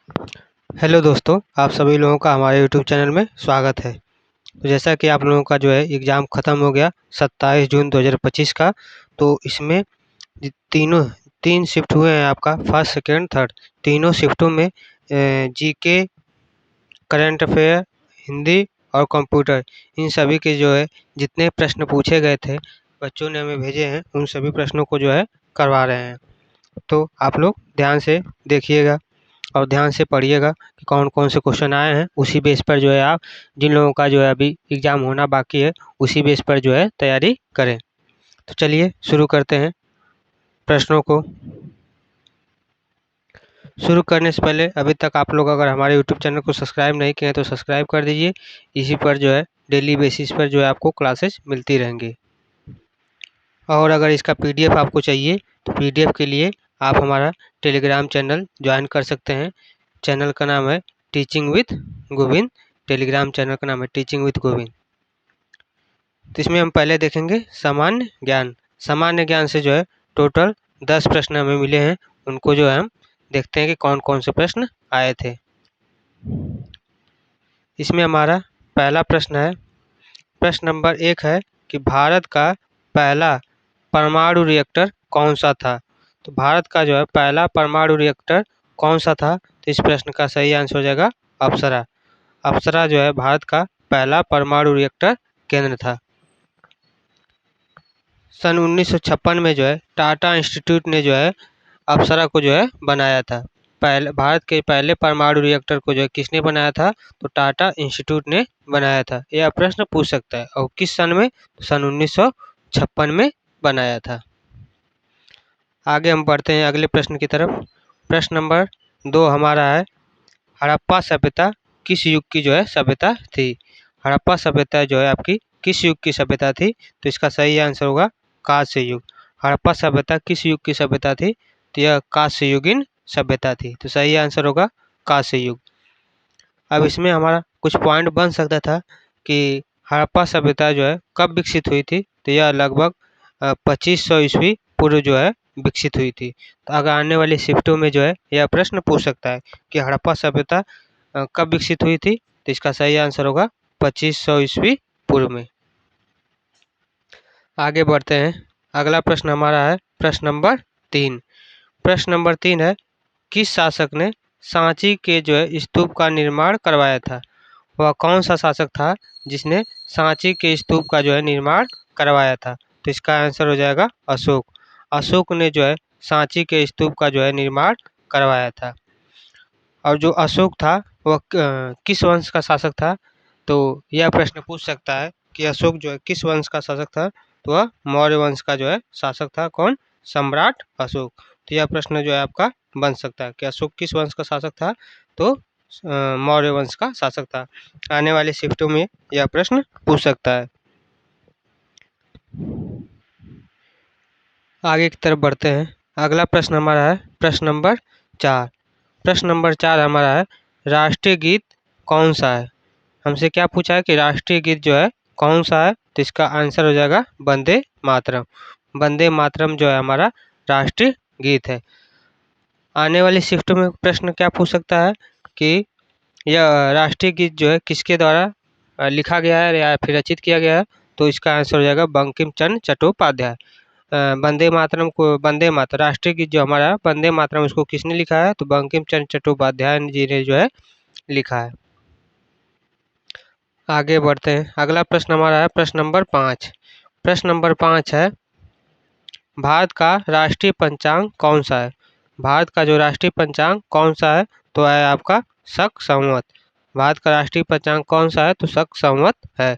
Hello दोस्तों, आप सभी लोगों का हमारे यूट्यूब चैनल में स्वागत है। तो जैसा कि आप लोगों का जो है एग्ज़ाम ख़त्म हो गया 27 जून 2025 का। तो इसमें तीनों 3 शिफ्ट हुए हैं आपका फर्स्ट, सेकंड, थर्ड। तीनों शिफ्टों में जीके, करंट अफेयर, हिंदी और कंप्यूटर, इन सभी के जो है जितने प्रश्न पूछे गए थे, बच्चों ने हमें भेजे हैं, उन सभी प्रश्नों को जो है करवा रहे हैं। तो आप लोग ध्यान से देखिएगा और ध्यान से पढ़िएगा कि कौन-कौन से क्वेश्चन आए हैं। उसी बेस पर जो है आप, जिन लोगों का जो है अभी एग्ज़ाम होना बाकी है, उसी बेस पर जो है तैयारी करें। तो चलिए शुरू करते हैं प्रश्नों को। शुरू करने से पहले अभी तक आप लोग अगर हमारे यूट्यूब चैनल को सब्सक्राइब नहीं किए हैं तो सब्सक्राइब कर दीजिए। इसी पर जो है डेली बेसिस पर जो है आपको क्लासेस मिलती रहेंगी। और अगर इसका पीडीएफ आपको चाहिए तो पीडीएफ के लिए आप हमारा टेलीग्राम चैनल ज्वाइन कर सकते हैं। चैनल का नाम है teaching with Govind. Telegram channel का नाम है टीचिंग विद गोविंद। तो इसमें हम पहले देखेंगे सामान्य ज्ञान। सामान्य ज्ञान से जो है टोटल 10 प्रश्न हमें मिले हैं। उनको जो है हम देखते हैं कि कौन कौन से प्रश्न आए थे। इसमें हमारा पहला प्रश्न है, प्रश्न नंबर 1 है कि भारत का पहला परमाणु रिएक्टर कौन सा था। तो भारत का जो है पहला परमाणु रिएक्टर कौन सा था। तो इस प्रश्न का सही आंसर हो जाएगा अप्सरा। अप्सरा जो है भारत का पहला परमाणु रिएक्टर केंद्र था। सन 1956 में जो है टाटा इंस्टीट्यूट ने जो है अप्सरा को जो है बनाया था। पहले भारत के पहले परमाणु रिएक्टर को जो है किसने बनाया था, तो टाटा इंस्टीट्यूट ने बनाया था। यह प्रश्न पूछ सकता है। और किस सन में, सन 1956 में बनाया था। आगे हम बढ़ते हैं अगले प्रश्न की तरफ। प्रश्न नंबर 2 हमारा है, हड़प्पा सभ्यता किस युग की जो है सभ्यता थी। हड़प्पा सभ्यता जो है आपकी किस युग की सभ्यता थी। तो इसका सही आंसर होगा कांस्य युग। हड़प्पा सभ्यता किस युग की सभ्यता थी, तो यह कांस्य युगीन सभ्यता थी। तो सही आंसर होगा कांस्य युग। अब इसमें हमारा कुछ पॉइंट बन सकता था कि हड़प्पा सभ्यता जो है कब विकसित हुई थी। तो यह लगभग 2500 ईस्वी पूर्व जो है विकसित हुई थी। तो अगर आने वाली शिफ्टों में जो है यह प्रश्न पूछ सकता है कि हड़प्पा सभ्यता कब विकसित हुई थी। तो इसका सही आंसर होगा 2500 ईस्वी पूर्व में। आगे बढ़ते हैं। अगला प्रश्न हमारा है प्रश्न नंबर 3। प्रश्न नंबर 3 है, किस शासक ने सांची के जो है स्तूप का निर्माण करवाया था। वह कौन सा शासक था जिसने सांची के स्तूप का जो है निर्माण करवाया था। तो इसका आंसर हो जाएगा अशोक। अशोक ने जो है सांची के स्तूप का जो है निर्माण करवाया था। और जो अशोक था वह किस वंश का शासक था। तो यह प्रश्न पूछ सकता है कि अशोक जो है किस वंश का शासक था। तो वह मौर्य वंश का जो है शासक था। कौन, सम्राट अशोक। तो यह प्रश्न जो है आपका बन सकता है कि अशोक किस वंश का शासक था। तो मौर्य वंश का शासक था। आने वाले शिफ्टों में यह प्रश्न पूछ सकता है। आगे की तरफ बढ़ते हैं। अगला प्रश्न हमारा है प्रश्न नंबर 4। प्रश्न नंबर 4 हमारा है, राष्ट्रीय गीत कौन सा है। हमसे क्या पूछा है कि राष्ट्रीय गीत जो है कौन सा है। तो इसका आंसर हो जाएगा वंदे मातरम। वंदे मातरम जो है हमारा राष्ट्रीय गीत है। आने वाली शिफ्ट में प्रश्न क्या पूछ सकता है कि यह राष्ट्रीय गीत जो है किसके द्वारा लिखा गया है या फिर रचित किया गया है। तो इसका आंसर हो जाएगा बंकिम चंद्र चट्टोपाध्याय। वंदे मातरम को, वंदे मातरम राष्ट्रीय गीत जो हमारा वंदे मातरम, उसको किसने लिखा है, तो बंकिम चंद्र चट्टोपाध्याय जी ने जो है लिखा है। आगे बढ़ते हैं। अगला प्रश्न हमारा है प्रश्न नंबर 5। प्रश्न नंबर 5 है, भारत का राष्ट्रीय पंचांग कौन सा है। भारत का जो राष्ट्रीय पंचांग कौन सा है, तो है आपका शक संवत। भारत का राष्ट्रीय पंचांग कौन सा है, तो शक संवत है।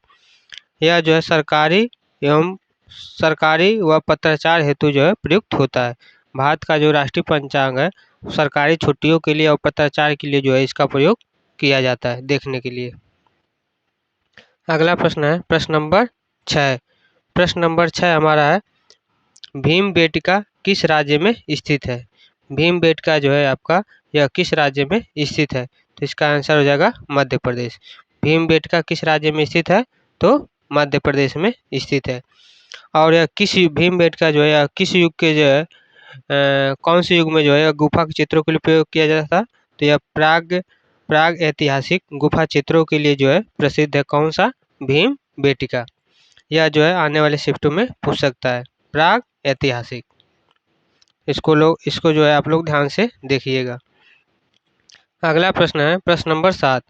यह जो है सरकारी व पत्राचार हेतु जो है प्रयुक्त होता है। भारत का जो राष्ट्रीय पंचांग है सरकारी छुट्टियों के लिए और पत्राचार के लिए जो है इसका प्रयोग किया जाता है देखने के लिए। अगला प्रश्न है प्रश्न नंबर 6। प्रश्न नंबर 6 हमारा है, भीमबेटका किस राज्य में स्थित है। भीमबेटका जो है आपका यह किस राज्य में स्थित है। तो इसका आंसर हो जाएगा मध्य प्रदेश। भीमबेटका किस राज्य में स्थित है, तो मध्य प्रदेश में स्थित है। और यह भीमबेटका जो है किस युग के जो है कौन से युग में जो है गुफा के चित्रों के लिए प्रयोग किया जाता था। तो यह प्राग ऐतिहासिक गुफा चित्रों के लिए जो है प्रसिद्ध है। कौन सा? भीम बेटिका। यह जो है आने वाले शिफ्टों में पूछ सकता है, प्राग ऐतिहासिक। इसको जो है आप लोग ध्यान से देखिएगा। अगला प्रश्न है प्रश्न नंबर 7।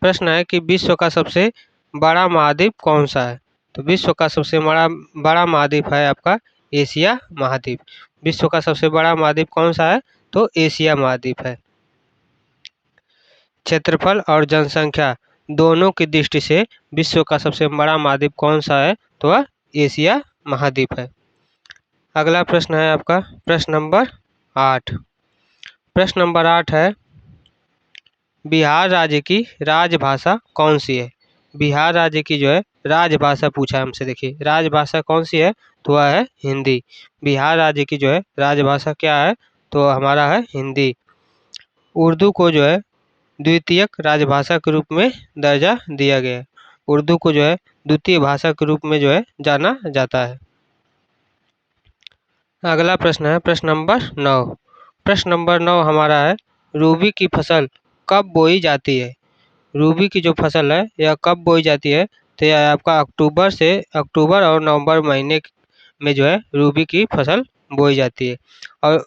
प्रश्न है कि विश्व का सबसे बड़ा महाद्वीप कौन सा है? तो विश्व का सबसे बड़ा महाद्वीप है आपका एशिया महाद्वीप। विश्व का सबसे बड़ा महाद्वीप कौन सा है? तो एशिया महाद्वीप है। क्षेत्रफल और जनसंख्या दोनों की दृष्टि से विश्व का सबसे बड़ा महाद्वीप कौन सा है? तो वह एशिया महाद्वीप है। अगला प्रश्न है आपका प्रश्न नंबर 8। प्रश्न नंबर 8 है बिहार राज्य की राजभाषा कौन सी है? बिहार राज्य की जो है राजभाषा पूछा है हमसे। देखिए राजभाषा कौन सी है? तो वह है हिंदी। बिहार राज्य की जो है राजभाषा क्या है? तो हमारा है हिंदी। उर्दू को जो है द्वितीयक राजभाषा के रूप में दर्जा दिया गया है। उर्दू को जो है द्वितीय भाषा के रूप में जो है जाना जाता है। अगला प्रश्न है प्रश्न नंबर 9। प्रश्न नंबर 9 हमारा है रूबी की फसल कब बोई जाती है? रूबी की जो फसल है यह कब बोई जाती है? तो यह आपका अक्टूबर और नवंबर महीने में जो है रूबी की फसल बोई जाती है। और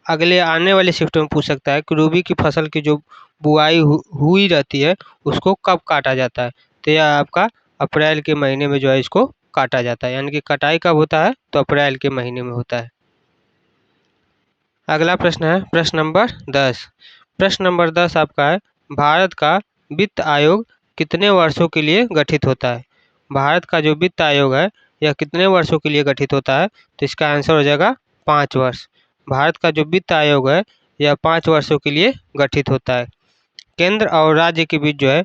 अगले आने वाले शिफ्ट में पूछ सकता है कि रूबी की फसल की जो बुआई हुई रहती है उसको कब काटा जाता है? तो यह आपका अप्रैल के महीने में जो है इसको काटा जाता है, यानी कि कटाई कब होता है? तो अप्रैल के महीने में होता है। अगला प्रश्न है प्रश्न नंबर 10। प्रश्न नंबर 10 आपका है भारत का वित्त आयोग कितने वर्षों के लिए गठित होता है? भारत का जो वित्त आयोग है यह कितने वर्षों के लिए गठित होता है? तो इसका आंसर हो जाएगा 5 वर्ष। भारत का जो वित्त आयोग है यह 5 वर्षों के लिए गठित होता है। केंद्र और राज्य के बीच जो है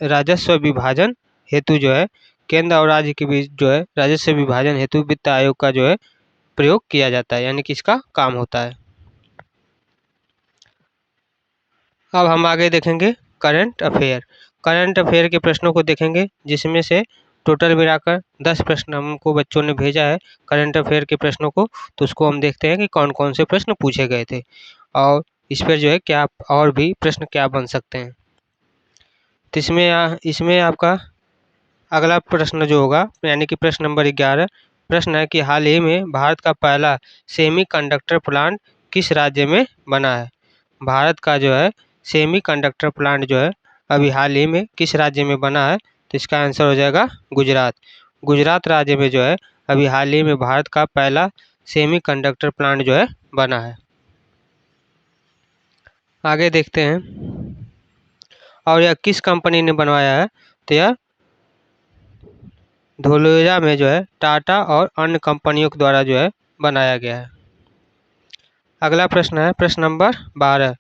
राजस्व विभाजन हेतु जो है केंद्र और राज्य के बीच जो है राजस्व विभाजन हेतु वित्त आयोग का जो है प्रयोग किया जाता है, यानी कि इसका काम होता है। अब हम आगे देखेंगे करंट अफेयर। करंट अफेयर के प्रश्नों को देखेंगे जिसमें से टोटल मिलाकर 10 प्रश्न हमको बच्चों ने भेजा है करंट अफेयर के प्रश्नों को। तो उसको हम देखते हैं कि कौन कौन से प्रश्न पूछे गए थे और इस पर जो है क्या और भी प्रश्न क्या बन सकते हैं। तो इसमें आपका अगला प्रश्न जो होगा यानी कि प्रश्न नंबर 11। प्रश्न है कि हाल ही में भारत का पहला सेमीकंडक्टर प्लांट किस राज्य में बना है? भारत का जो है सेमीकंडक्टर प्लांट जो है अभी हाल ही में किस राज्य में बना है? तो इसका आंसर हो जाएगा गुजरात। गुजरात राज्य में जो है अभी हाल ही में भारत का पहला सेमीकंडक्टर प्लांट जो है बना है। आगे देखते हैं और यह किस कंपनी ने बनवाया है? तो यह धोलेरा में जो है टाटा और अन्य कंपनियों के द्वारा जो है बनाया गया है। अगला प्रश्न है प्रश्न नंबर 12।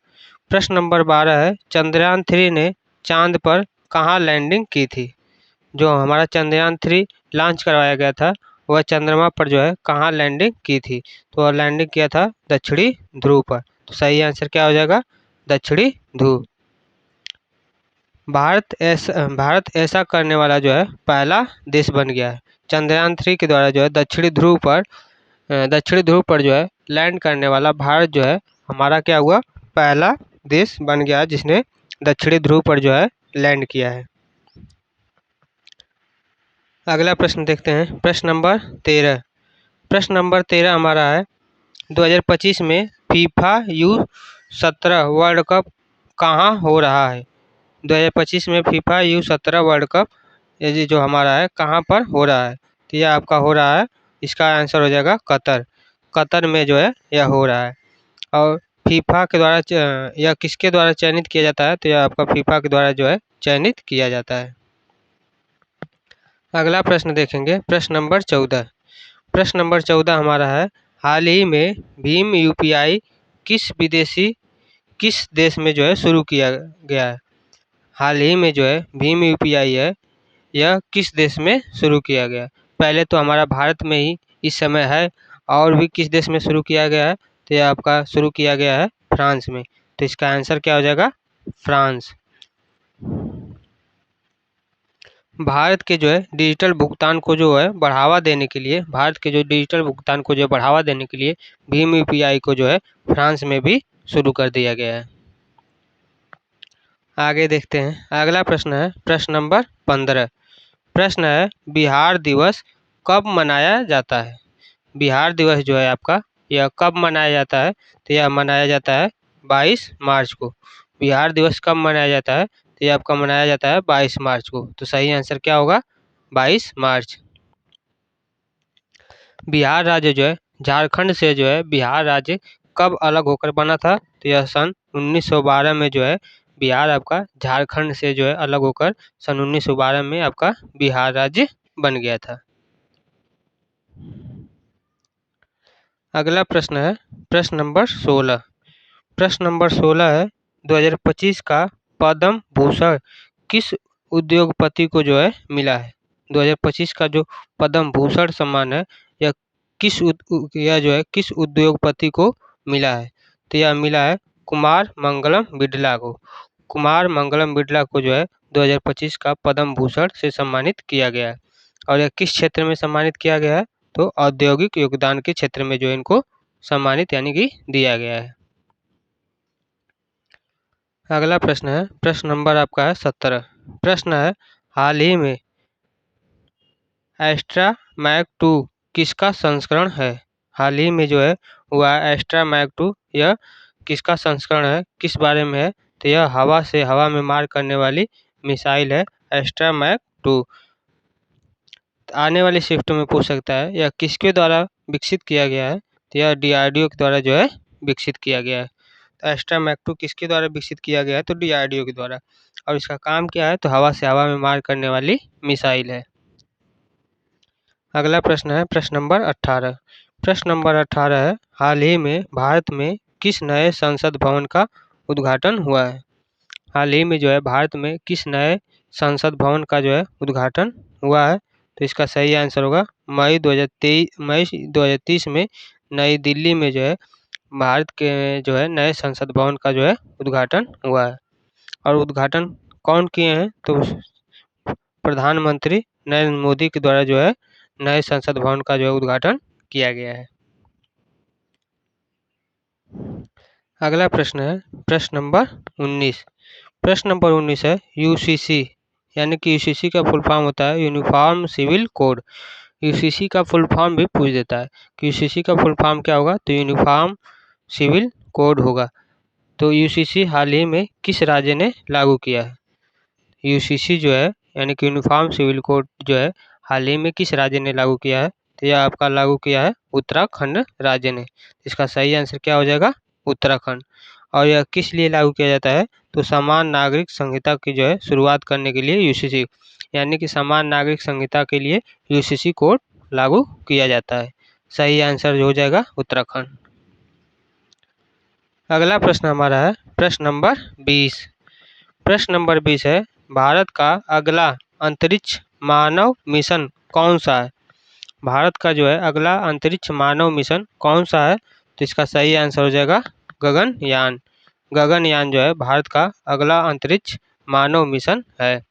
प्रश्न नंबर 12 है चंद्रयान 3 ने चांद पर कहाँ लैंडिंग की थी? जो हमारा चंद्रयान 3 लॉन्च करवाया गया था वह चंद्रमा पर जो है कहाँ लैंडिंग की थी? तो वह लैंडिंग किया था दक्षिणी ध्रुव पर। तो सही आंसर क्या हो जाएगा? दक्षिणी ध्रुव। भारत ऐसा करने वाला जो है पहला देश बन गया है। चंद्रयान 3 के द्वारा जो है दक्षिणी ध्रुव पर जो है लैंड करने वाला भारत जो है हमारा क्या हुआ? पहला देश बन गया जिसने दक्षिणी ध्रुव पर जो है लैंड किया है। अगला प्रश्न देखते हैं प्रश्न नंबर 13। प्रश्न नंबर 13 हमारा है 2025 में फीफा U17 वर्ल्ड कप कहाँ हो रहा है? 2025 में फीफा U17 वर्ल्ड कप ये जो हमारा है कहाँ पर हो रहा है? तो यह आपका हो रहा है, इसका आंसर हो जाएगा कतर। कतर में जो है यह हो रहा है। और फीफा के द्वारा यह किसके द्वारा चयनित किया जाता है? तो यह आपका फीफा के द्वारा जो है चयनित किया जाता है। अगला प्रश्न देखेंगे प्रश्न नंबर 14। प्रश्न नंबर 14 हमारा है हाल ही में भीम UPI किस देश में जो है शुरू किया गया है? हाल ही में जो है भीम UPI है यह किस देश में शुरू किया गया? पहले तो हमारा भारत में ही इस समय है और भी किस देश में शुरू किया गया है? तो यह आपका शुरू किया गया है फ्रांस में। तो इसका आंसर क्या हो जाएगा? फ्रांस। भारत के जो है डिजिटल भुगतान को जो है बढ़ावा देने के लिए भीम UPI को जो है फ्रांस में भी शुरू कर दिया गया है। आगे देखते हैं। अगला प्रश्न है प्रश्न नंबर 15। प्रश्न है बिहार दिवस कब मनाया जाता है। बिहार दिवस जो है आपका यह कब मनाया जाता है, तो यह मनाया जाता है 22 मार्च को। बिहार दिवस कब मनाया जाता है, तो यह आपका मनाया जाता है 22 मार्च को। तो सही आंसर क्या होगा, 22 मार्च। बिहार राज्य जो है झारखंड से जो है बिहार राज्य कब अलग होकर बना था, तो यह सन 1912 में जो है बिहार आपका झारखंड से जो है अलग होकर सन 1912 में आपका बिहार राज्य बन गया था। अगला प्रश्न है प्रश्न नंबर 16। प्रश्न नंबर 16 है 2025 का पद्म भूषण किस उद्योगपति को जो है मिला है। 2025 का जो पद्म भूषण सम्मान है यह यह जो है किस उद्योगपति को मिला है, तो यह मिला है कुमार मंगलम बिड़ला को। कुमार मंगलम बिड़ला को जो है 2025 का पद्म भूषण से सम्मानित किया गया है। और यह किस क्षेत्र में सम्मानित किया गया है, तो औद्योगिक योगदान के क्षेत्र में जो इनको सम्मानित यानी कि दिया गया है। अगला प्रश्न है प्रश्न नंबर आपका है 17। प्रश्न है हाल ही में एस्ट्रा मैक 2 किसका संस्करण है। हाल ही में जो है हुआ एस्ट्रा मैक 2 यह किसका संस्करण है, किस बारे में है, तो यह हवा से हवा में मार करने वाली मिसाइल है एस्ट्रा मैक 2। आने वाली शिफ्ट में पूछ सकता है यह किसके द्वारा विकसित किया गया है, तो यह DRDO के द्वारा जो है विकसित किया गया है। तो एस्ट्रा मैक 2 किसके द्वारा विकसित किया गया है, तो DRDO के द्वारा। और इसका काम क्या है, तो हवा से हवा में मार करने वाली मिसाइल है। अगला प्रश्न है प्रश्न नंबर 18। प्रश्न नंबर 18 है हाल ही में भारत में किस नए संसद भवन का उद्घाटन हुआ है। हाल ही में जो है भारत में किस नए संसद भवन का जो है उद्घाटन हुआ है, तो इसका सही आंसर होगा मई 2030 में नई दिल्ली में जो है भारत के जो है नए संसद भवन का जो है उद्घाटन हुआ है। और उद्घाटन कौन किए हैं, तो प्रधानमंत्री नरेंद्र मोदी के द्वारा जो है नए संसद भवन का जो है उद्घाटन किया गया है। अगला प्रश्न है प्रश्न नंबर 19। प्रश्न नंबर 19 है UCC यानी कि UCC का फुल फॉर्म होता है यूनिफॉर्म सिविल कोड। UCC का फुल फॉर्म भी पूछ देता है कि UCC का फुल फॉर्म क्या होगा, तो यूनिफॉर्म सिविल कोड होगा। तो UCC हाल ही में किस राज्य ने लागू किया है। UCC जो है यानी कि यूनिफॉर्म सिविल कोड जो है हाल ही में किस राज्य ने लागू किया है, तो यह आपका लागू किया है उत्तराखंड राज्य ने। इसका सही आंसर क्या हो जाएगा, उत्तराखंड। और यह किस लिए लागू किया जाता है, तो समान नागरिक संहिता की जो है शुरुआत करने के लिए UCC यानी कि समान नागरिक संहिता के लिए UCC कोड लागू किया जाता है। सही आंसर जो हो जाएगा उत्तराखंड। अगला प्रश्न हमारा है प्रश्न नंबर 20। प्रश्न नंबर 20 है भारत का अगला अंतरिक्ष मानव मिशन कौन सा है। भारत का जो है अगला अंतरिक्ष मानव मिशन कौन सा है, तो इसका सही आंसर हो जाएगा गगनयान। गगनयान जो है भारत का अगला अंतरिक्ष मानव मिशन है।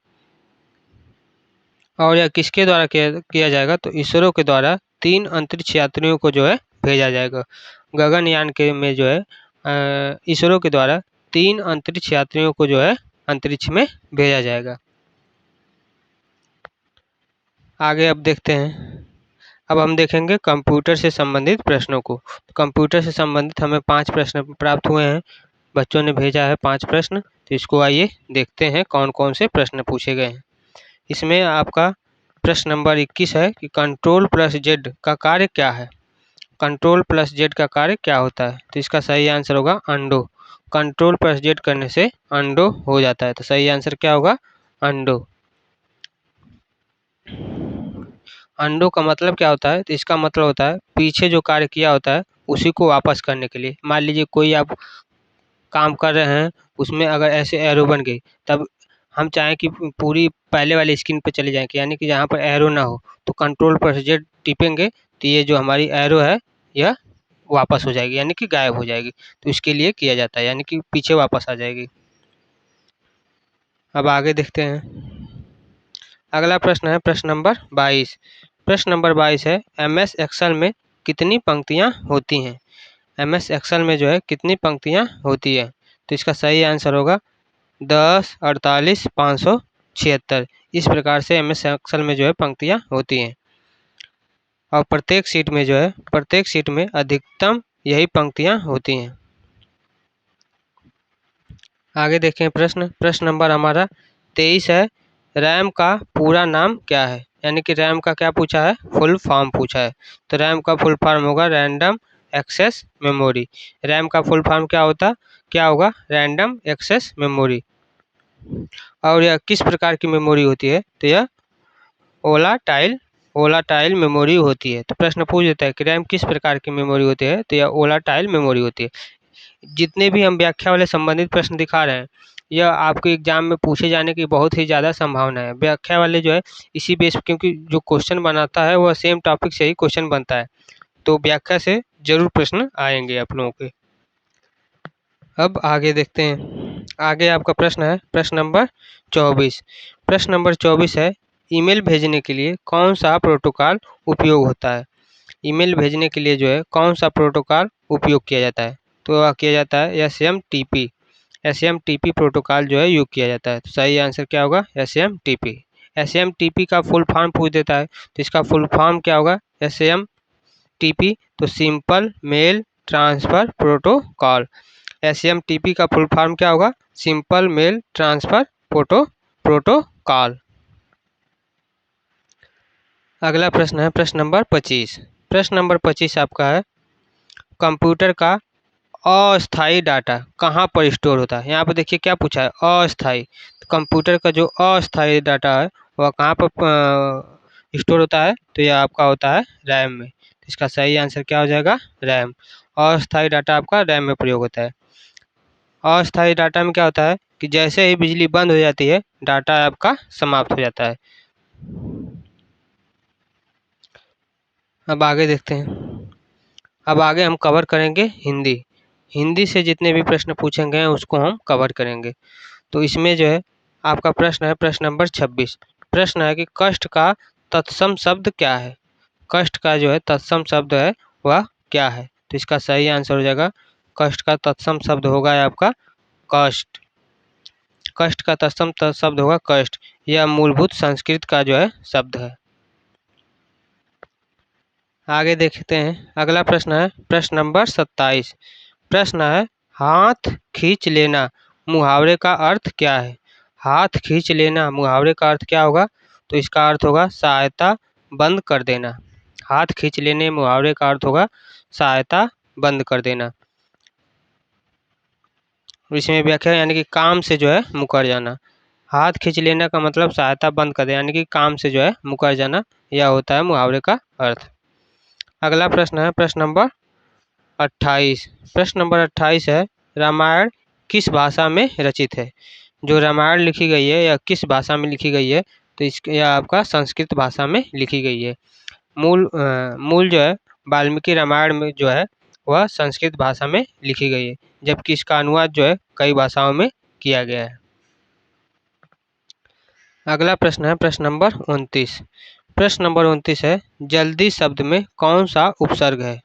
और यह किसके द्वारा किया जाएगा, तो इसरो के द्वारा 3 अंतरिक्ष यात्रियों को जो है भेजा जाएगा। गगनयान के में जो है इसरो के द्वारा 3 अंतरिक्ष यात्रियों को जो है अंतरिक्ष में भेजा जाएगा। आगे अब देखते हैं। अब हम देखेंगे कंप्यूटर से संबंधित प्रश्नों को। तो कंप्यूटर से संबंधित हमें 5 प्रश्न प्राप्त हुए हैं। बच्चों ने भेजा है 5 प्रश्न, तो इसको आइए देखते हैं कौन कौन से प्रश्न पूछे गए हैं। इसमें आपका प्रश्न नंबर 21 है कि Ctrl+Z का कार्य क्या है। Ctrl+Z का कार्य क्या होता है, तो इसका सही आंसर होगा अंडो। Ctrl+Z करने से अंडो हो जाता है, तो सही आंसर क्या होगा, अंडो। अंडो का मतलब क्या होता है, तो इसका मतलब होता है पीछे जो कार्य किया होता है उसी को वापस करने के लिए। मान लीजिए कोई आप काम कर रहे हैं, उसमें अगर ऐसे एरो बन गई, तब हम चाहें कि पूरी पहले वाली स्क्रीन पे चले जाएँ कि यानी कि जहाँ पर एरो ना हो, तो Ctrl+Z टिपेंगे तो ये जो हमारी एरो है यह वापस हो जाएगी यानी कि गायब हो जाएगी। तो इसके लिए किया जाता है यानी कि पीछे वापस आ जाएगी। अब आगे देखते हैं। अगला प्रश्न है प्रश्न नंबर 22। प्रश्न नंबर 22 है MS एक्सेल में कितनी पंक्तियाँ होती हैं। MS एक्सेल में जो है कितनी पंक्तियाँ होती है, तो इसका सही आंसर होगा 10, 48, 576। इस प्रकार से MS एक्सेल में जो है पंक्तियाँ होती हैं और प्रत्येक सीट में अधिकतम यही पंक्तियाँ होती हैं। आगे देखें प्रश्न नंबर हमारा 23 है। रैम का पूरा नाम क्या है? यानी कि रैम का क्या पूछा है? फुल फॉर्म पूछा है। तो रैम का फुल फॉर्म होगा रैंडम एक्सेस मेमोरी। रैम का फुल फॉर्म क्या होगा? Random access memory. और यह किस प्रकार की मेमोरी होती है? तो यह वोलाटाइल मेमोरी होती है। तो प्रश्न पूछ देता है कि रैम किस प्रकार की मेमोरी होती है? तो यह वोलाटाइल मेमोरी होती है। जितने भी हम व्याख्या वाले संबंधित प्रश्न दिखा रहे हैं, यह आपको एग्जाम में पूछे जाने की बहुत ही ज़्यादा संभावना है। व्याख्या वाले जो है इसी बेस, क्योंकि जो क्वेश्चन बनाता है वह सेम टॉपिक से ही क्वेश्चन बनता है, तो व्याख्या से जरूर प्रश्न आएंगे आप लोगों के। अब आगे देखते हैं। आगे आपका प्रश्न है प्रश्न नंबर 24। प्रश्न नंबर 24 है, ईमेल भेजने के लिए कौन सा प्रोटोकॉल उपयोग होता है? ईमेल भेजने के लिए जो है कौन सा प्रोटोकॉल उपयोग किया जाता है? तो वह किया जाता है SMTP प्रोटोकॉल जो है यूज किया जाता है। तो सही आंसर क्या होगा? SMTP का फुल फॉर्म पूछ देता है, तो इसका फुल फॉर्म क्या होगा? SMTP, तो simple mail transfer protocol. SMTP का फुल फॉर्म क्या होगा? Simple mail transfer protocol. अगला प्रश्न है प्रश्न नंबर 25। प्रश्न नंबर 25 आपका है, कंप्यूटर का अस्थायी डाटा कहाँ पर स्टोर होता है? यहाँ पर देखिए क्या पूछा है? अस्थायी। तो कंप्यूटर का जो अस्थायी डाटा है वह कहाँ पर स्टोर होता है? तो यह आपका होता है रैम में। तो इसका सही आंसर क्या हो जाएगा? रैम। अस्थायी डाटा आपका रैम में प्रयोग होता है। अस्थायी डाटा में क्या होता है कि जैसे ही बिजली बंद हो जाती है, डाटा आपका समाप्त हो जाता है। अब आगे देखते हैं। अब आगे हम कवर करेंगे हिंदी से जितने भी प्रश्न पूछे गए हैं उसको हम कवर करेंगे। तो इसमें जो है आपका प्रश्न है प्रश्न नंबर 26। प्रश्न है कि कष्ट का तत्सम शब्द क्या है? कष्ट का जो है तत्सम शब्द है वह क्या है? तो इसका सही आंसर हो जाएगा, कष्ट का तत्सम शब्द होगा आपका कष्ट। कष्ट का तत्सम शब्द होगा कष्ट। यह मूलभूत संस्कृत का जो है शब्द है। आगे देखते हैं। अगला प्रश्न है प्रश्न नंबर 27। प्रश्न है, हाथ खींच लेना मुहावरे का अर्थ क्या है? हाथ खींच लेना मुहावरे का अर्थ क्या होगा? तो इसका अर्थ होगा सहायता बंद कर देना। हाथ खींच लेने मुहावरे का अर्थ होगा सहायता बंद कर देना। इसमें व्याख्या यानी कि काम से जो है मुकर जाना। हाथ खींच लेना का मतलब सहायता बंद कर देना, यानी कि काम से जो है मुकर जाना, यह होता है मुहावरे का अर्थ। अगला प्रश्न है प्रश्न नंबर 28। प्रश्न नंबर 28 है, रामायण किस भाषा में रचित है? जो रामायण लिखी गई है यह किस भाषा में लिखी गई है? तो यह आपका संस्कृत भाषा में लिखी गई है। मूल जो है वाल्मीकि रामायण में जो है वह संस्कृत भाषा में लिखी गई है, जबकि इसका अनुवाद जो है कई भाषाओं में किया गया है। अगला प्रश्न है प्रश्न नंबर 29। प्रश्न नंबर 29 है, जल्दी शब्द में कौन सा उपसर्ग है?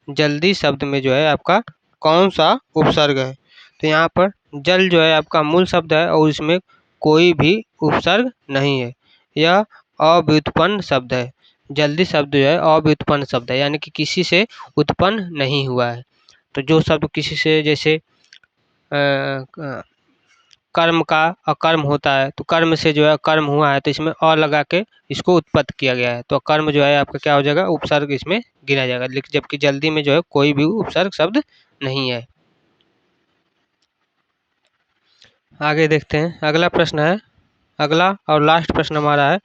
जल्दी शब्द में जो है आपका कौन सा उपसर्ग है? तो यहाँ पर जल जो है आपका मूल शब्द है और इसमें कोई भी उपसर्ग नहीं है। यह अव्युत्पन्न शब्द है। जल्दी शब्द जो है अव्युत्पन्न शब्द है, यानी कि किसी से उत्पन्न नहीं हुआ है। तो जो शब्द किसी से, जैसे कर्म का अकर्म होता है, तो कर्म से जो है कर्म हुआ है तो इसमें अ लगा के इसको उत्पत्त किया गया है, तो कर्म जो है आपका क्या हो जाएगा? उपसर्ग इसमें गिना जाएगा। लेकिन जबकि जल्दी में जो है कोई भी उपसर्ग शब्द नहीं है। आगे देखते हैं। अगला और लास्ट प्रश्न हमारा है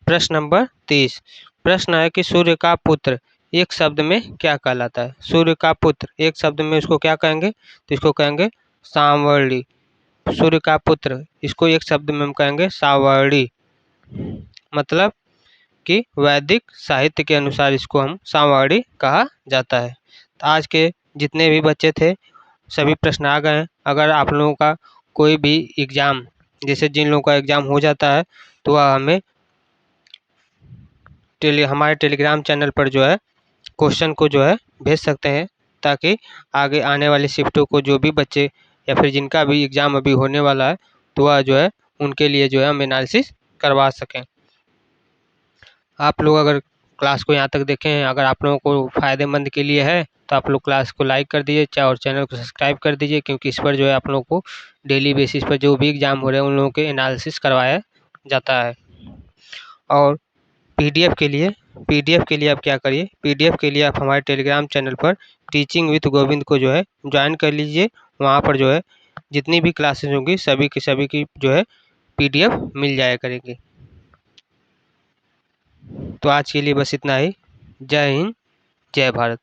प्रश्न नंबर 30। प्रश्न है कि सूर्य का पुत्र एक शब्द में क्या कहलाता है? सूर्य का पुत्र एक शब्द में इसको क्या कहेंगे? तो इसको कहेंगे सांवर्णी। सूर्य का पुत्र, इसको एक शब्द में हम कहेंगे सावर्णी। मतलब कि वैदिक साहित्य के अनुसार इसको हम सावर्णी कहा जाता है। तो आज के जितने भी बच्चे थे सभी प्रश्न आ गए हैं। अगर आप लोगों का कोई भी एग्ज़ाम, जैसे जिन लोगों का एग्ज़ाम हो जाता है तो वह हमें हमारे टेलीग्राम चैनल पर जो है क्वेश्चन को जो है भेज सकते हैं, ताकि आगे आने वाली शिफ्टों को जो भी बच्चे या फिर जिनका भी एग्ज़ाम अभी होने वाला है तो वह जो है उनके लिए जो है हम एनालिसिस करवा सकें। आप लोग अगर क्लास को यहाँ तक देखे हैं, अगर आप लोगों को फ़ायदेमंद के लिए है तो आप लोग क्लास को लाइक कर दीजिए और चैनल को सब्सक्राइब कर दीजिए, क्योंकि इस पर जो है आप लोगों को डेली बेसिस पर जो भी एग्ज़ाम हो रहे हैं उन लोगों के एनालिसिस करवाया जाता है। और पीडीएफ के लिए आप क्या करिए, पीडीएफ के लिए आप हमारे टेलीग्राम चैनल पर टीचिंग विद गोविंद को जो है ज्वाइन कर लीजिए। वहाँ पर जो है जितनी भी क्लासेस होंगी सभी की जो है पीडीएफ मिल जाया करेगी। तो आज के लिए बस इतना ही। जय हिंद, जय भारत।